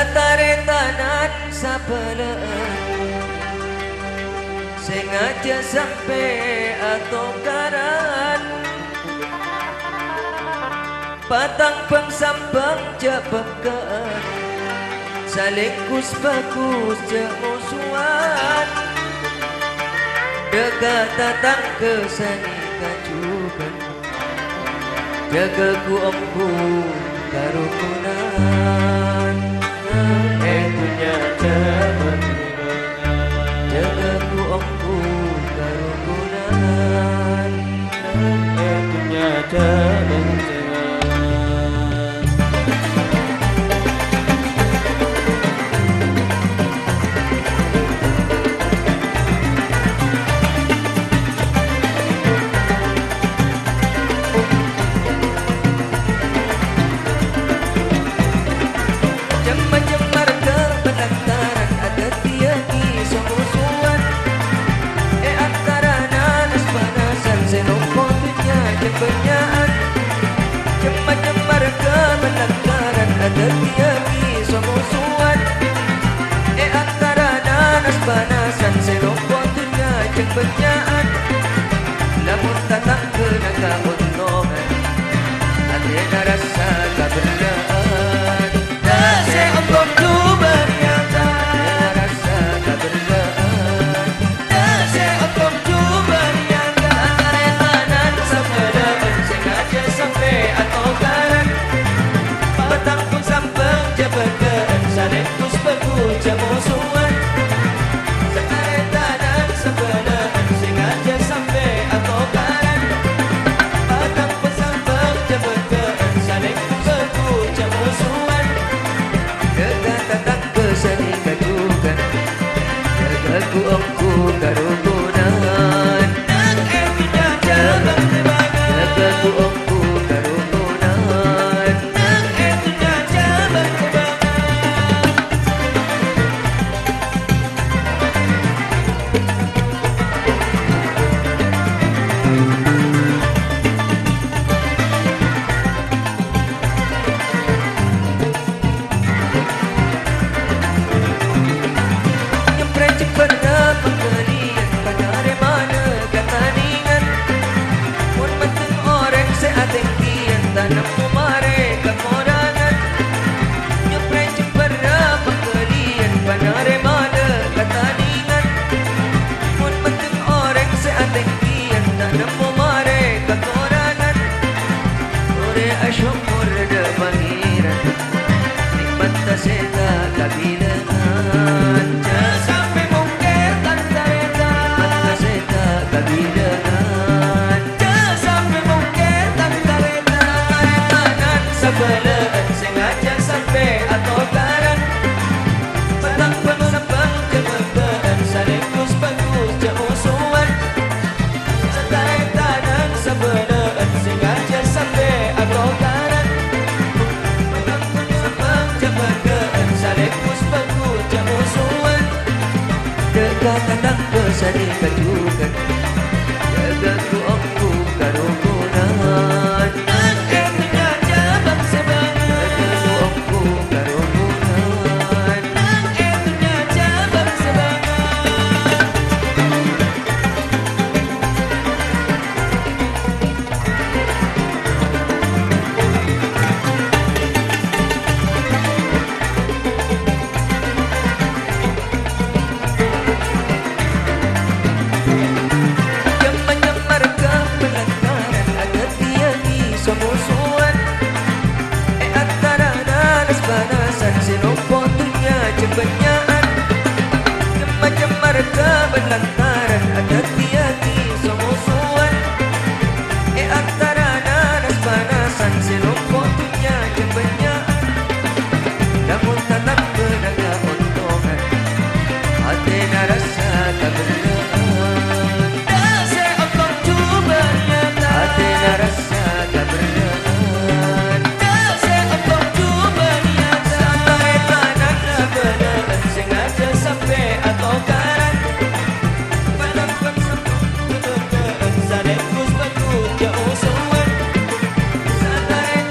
Sataretanan sabelaan sengaja sampai atau karan patang pengsambang jabakan saling kus bagus jemusuan dekat datang ke sani kajukan jaga ku empu karukunan Etunya jaman jaga ku empu karukunan Etunya jaman Cemar-cemar kemenanggaran ada tiagi somusuan antara nanas panasan senopon dunia cempenyaan namun tatang kenaga untongan ada rasa kebergaan dasar untuk cuba nyata rasa kebergaan dasar untuk cuba nyata retanan sebelaan sengaja sampai atau karan petang pun sambang jabakan saling kus berkuca musuhan sekaretanan sebelaan sengaja sampai atau karan petang pun sambang jabakan saling kus berkuca musuhan dekat datang ke sani kajukan jaga ku engku karukunan dan etunya jabang tebangan jaga ku engku karukunan dan etunya jabang tebangan nyepret cepetnya penggalian kadare mana kataningan mun menteng orek seatingkian tanam umare kemorangan nyepret cepetnya penggalian kadare mana kataningan mun menteng orek seatingkian tanam umare kemorangan ore asyumur de pangiran nikmat taseta kabilangan sampai mungkin tantareta taseta kabilangan sampai mungkin tantareta retanan sebelaan sengaja sampai atau karan petang penumpang jembegaan saling kus bagus jemusuhan setaretanan sebelaan sengaja sampai atau karan petang penumpang jembegaan saling kus bagus jemusuhan dekat datang ke sani kajukan jaga ku empu karukunan dan etunya jabang sebangan jaga ku empu karukunan dan etunya jabang sebangan Jemar-jemar kebelantaran ada tiagi semusuhan antara nanas panasan senopon dunia cepenyaan Jemar-jemar kebelantaran ada tiagi semusuhan antara nanas panasan senopon dunia cepenyaan namun tatap kenaga untongan hati rasa kebergaan dasar engkau cuba nyata hati rasa kebergaan dasar engkau cuba nyata sampai tanah sebelaan sengaja sampai atau karan padang pengsambung kebergaan saling kus bagus jauh suan sampai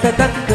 tetap